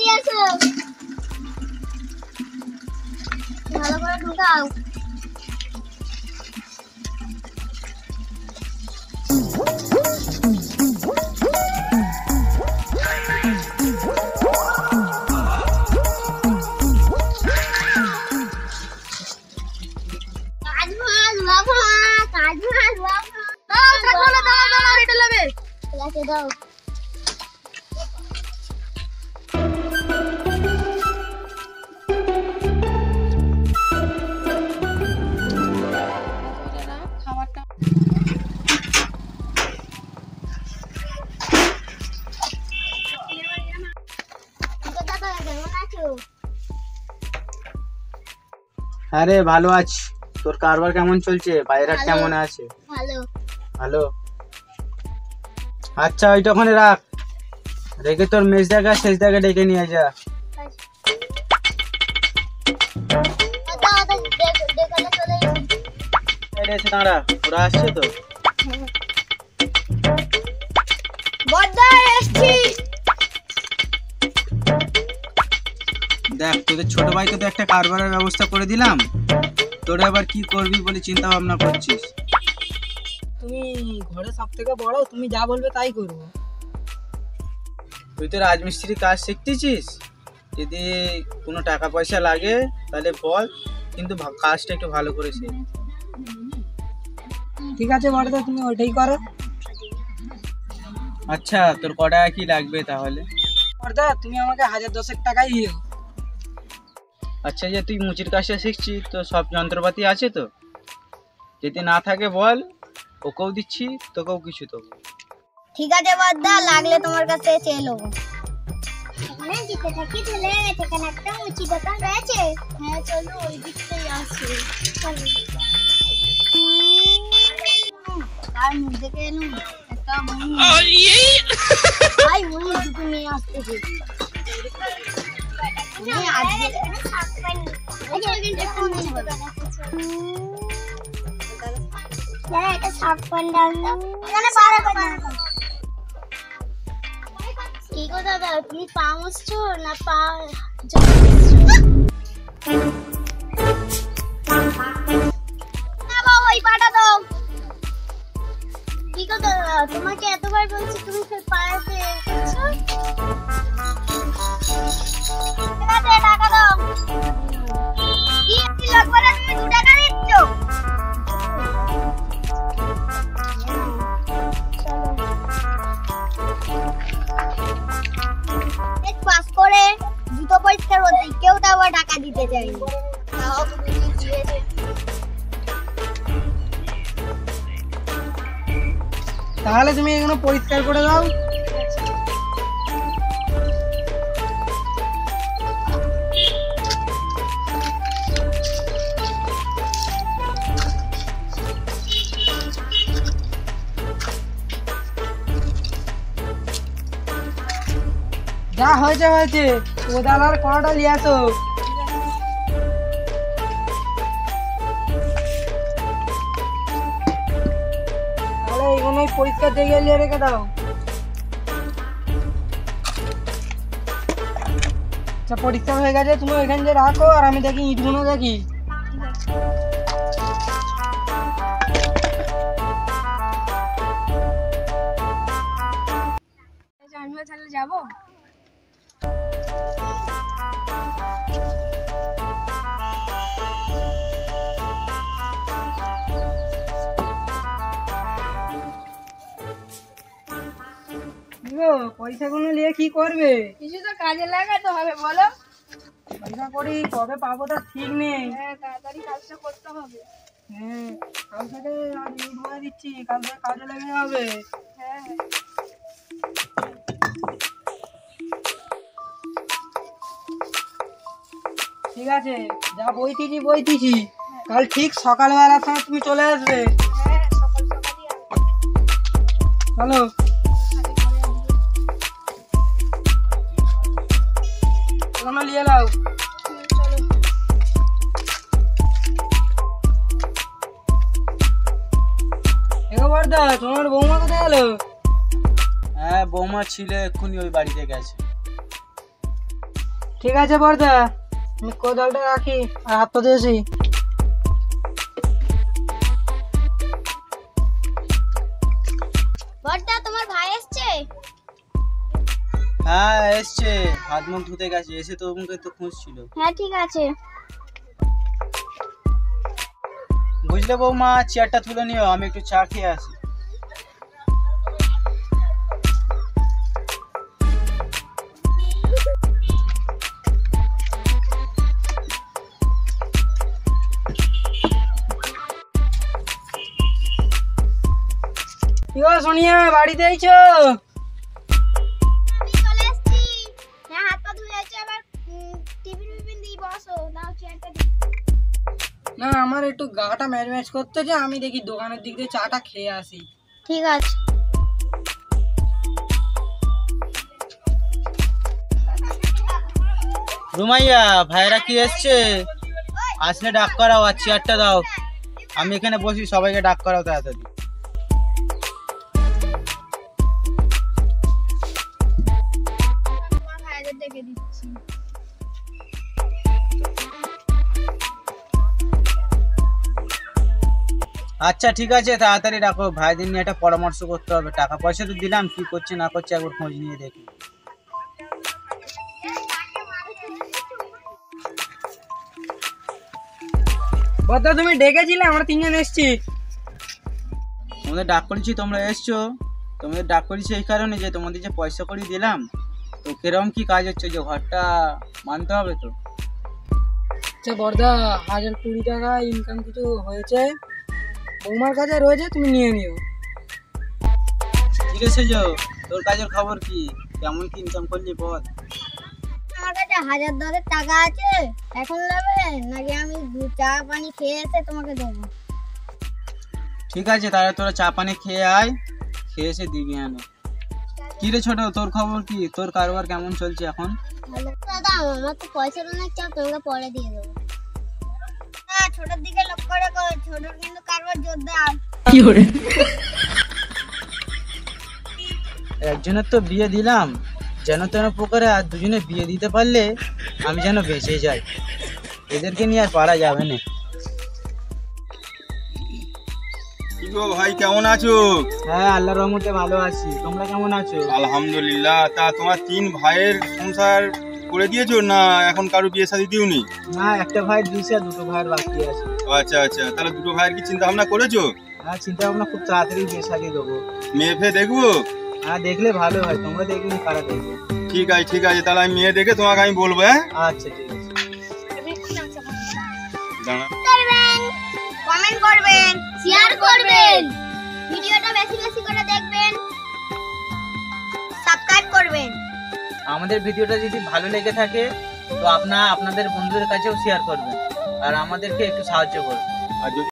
নিয়ে এসো, ভালো করে ঢুকাও। দাও আরে ভালো আছি। তোর কারবার কেমন চলছে? বাইরে কেমন আছে? ভালো ভালো। আচ্ছা ওইটা ওখানে রাখ, রেখে তোর মেজ দেখা শেষ দেখা ডেকে নিয়ে যা। দাঁড়া, ওরা আসছে তো। দেখ তোদের ছোট ভাইকে তো একটা কারবারের ব্যবস্থা করে দিলাম, তোরা এবার কি করবি বলে চিন্তা ভাবনা করছিস? তুমি ঘরে সব থেকে বড়, তুমি যা বলবে তাই করবো। তুই তো রাজমিস্ত্রি কাজ শিখতেছিস, যদি কোনো টাকা পয়সা লাগে তাহলে বল, কিন্তু কাজটা একটু ভালো করে শেখ। ঠিক আছে বড়দা, তুমি ওইটাই করো। আচ্ছা তোর কটা কি লাগবে তাহলে? বড়দা তুমি আমাকে 1010 টাকাই দিও। আচ্ছা যে তুই মুচির কাজটা শিখছিস, তো সব যন্ত্রপাতি আছে তো? যদি না থাকে বল, ওকেও দিচ্ছি, তোকেও কিছু তো। ঠিক আছে বড়দা, লাগলে তোমার কাছে চেয়ে নেবো। এখানে জিতে থাকি চলে গেছে, এখানে একটা মুচি দোকান রয়েছে। হ্যাঁ চলো ওই দিক থেকে আসি। আর মুখ দেখে এলুম একটা ভাই মুড়ি দুটো নিয়ে আসতেছি। কি গো দাদা, তুমি পা মুছছো না পা ওই পাটা দাও। কি গো দাদা, তোমাকে এতবার বলছি তুমি পাড়াতে টাকা দাও। কি লাগবে না, তুমি 2 টাকা দিচ্ছ। পাস করে জুতো পরিষ্কার হতে কেউ তো আবার টাকা দিতে চাই। তাহলে তুমি এগুলো পরিষ্কার করে দাও। যা হয়েছে হয়েছে, কোদালার কড়াটা নিয়ে আসো। তাহলে এগুলোই পরিষ্কার জায়গায় নিয়ে রেখে দাও। আচ্ছা পরিষ্কার হয়ে গেছে, তুমি ওইখানে যে রাখো, আর আমি দেখি ইটগুলো দেখি। আমিও তাহলে যাবো। পয়সাগুলো নিয়ে কি করবে? কিছু তো কাজে লাগাতে হবে, বলো। পয়সা করি কবে পাবো তা ঠিক নেই। হ্যাঁ তাড়াতাড়ি কাজটা করতে হবে। হ্যাঁ কাল থেকে আজ ইট ভরে দিচ্ছি, কাল থেকে কাজে লেগে যাবে। হ্যাঁ ঠিক আছে, যা বইতেছি কাল ঠিক সকালবেলার সময় তুমি চলে আসবে। হ্যাঁ সকাল সকালই চলো। এগুলো নিয়ে নাও। বড়দা তোমার বৌমা কোথায় গেল? হ্যাঁ বৌমা ছিল, এক্ষুনি ওই বাড়িতে গেছে। ঠিক আছে বর্দা, আমি কোদালটা রাখি আর হাত পাতে আসি। বড়দা তোমার ভাই এসছে? হ্যাঁ এসছে, হাত মুখ ধুতে গেছে, এসে তো মুখে তো খুঁজছিল। হ্যাঁ ঠিক আছে। বুঝলে বৌমা, চেয়ারটা তুলে নিও, আমি একটু চা খেয়ে আসি। কি গো সোনিয়া, বাড়িতে আইছো? আমি চলে এসেছি। হ্যাঁ হাত পা ধুয়ে আছে, আবার টিফিন দিয়ে বসো, দাও চেয়ারটা দিই। না, আমার একটু গাটা ম্যাচ ম্যাচ করতেছে, আমি দেখি দোকানের দিক দিয়ে চাটা খেয়ে আসি। ঠিক আছে। রুমাইয়া, ভাইরা কি এসছে? আসলে ডাক করাও আর চেয়ারটা দাও, আমি এখানে বসি, সবাইকে ডাক করাও তাড়াতাড়ি। আমার ভাইদের ডেকে দিচ্ছি। আচ্ছা ঠিক আছে, তাড়াতাড়ি রাখো, ভাইদের নিয়ে একটা পরামর্শ করতে হবে। টাকা পয়সা তো দিলাম, কি করছে না করছে একবার খোঁজ নিয়ে দেখি। বর্দা তুমি ডেকেছিলে, আমরা তিনজন এসছি। তোমাদের ডাক করেছি, তোমরা এসছো। তোমাদের ডাক করেছি এই কারণে যে তোমাদের যে পয়সা করে দিলাম, তো কিরকম কি কাজ হচ্ছে, যে ঘরটা মানতে হবে তো। আচ্ছা বর্দা, 1020 টাকা ইনকাম কিছু হয়েছে, বৌমার কাছে রয়েছে, তুমি নিয়ে নিও। ঠিক আছে, তোর কাজের খবর কি, কেমন কি ইনকাম করলি বল। আমার কাছে 1010 টাকা আছে, এখন নেবে নাকি আমি চা পানি খেয়ে এসে তোমাকে দেবো? ঠিক আছে, তাহলে তোরা চা পানি খেয়ে আয়, খেয়ে এসে দিবি। হ্যাঁ কি রে ছোট, তোর খবর কি, তোর কারবার কেমন চলছে এখন? ভালো দাদা, আমার তো পয়সার অনেক চাপ, তোমাকে পরে দিয়ে দেবো। হ্যাঁ, ছোটোর দিকে লক্ষ্য রেখো, ছোটোর কিন্তু কারবার জোরদার। একজনের তো বিয়ে দিলাম যেন তেন প্রকারে, আর দুজনে বিয়ে দিতে পারলে আমি যেন বেঁচে যাই, এদেরকে নিয়ে আর পারা যাবে না। কি গো ভাই, কেমন আছো? হ্যাঁ আল্লাহর রহমতে ভালো আছি, তোমরা কেমন আছো? আলহামদুলিল্লাহ। তা তোমার 3 ভাইয়ের সংসার করে দিয়েছো না এখন কারো বিয়ে শাদী দিওনি? না, একটা ভাই দিয়েছে আর দুটো ভাইয়ের বাকি আছে। আচ্ছা আচ্ছা, তাহলে দুটো ভাইয়ের কি চিন্তা ভাবনা করেছো? হ্যাঁ চিন্তা ভাবনা খুব তাড়াতাড়ি বিয়ে সাজিয়ে দেবো। মেয়ে ফেয়ে দেখবো? হ্যাঁ দেখলে ভালো হয়, তোমরা দেখলে খারাপ দেখবে। ঠিক আছে ঠিক আছে, তাহলে আমি মেয়ে দেখে তোমাকে আমি বলবো। হ্যাঁ আচ্ছা ঠিক আছে। দাঁড়া। করবেন, কমেন্ট করবেন, শেয়ার করবেন, ভিডিওটা বেশি বেশি করে দেখবেন, সাবস্ক্রাইব করবেন। আমাদের ভিডিওটা যদি ভালো লেগে থাকে তো আপনাদের বন্ধুদের কাছেও শেয়ার করবেন আর আমাদেরকে একটু সাহায্য করবেন। আর যদি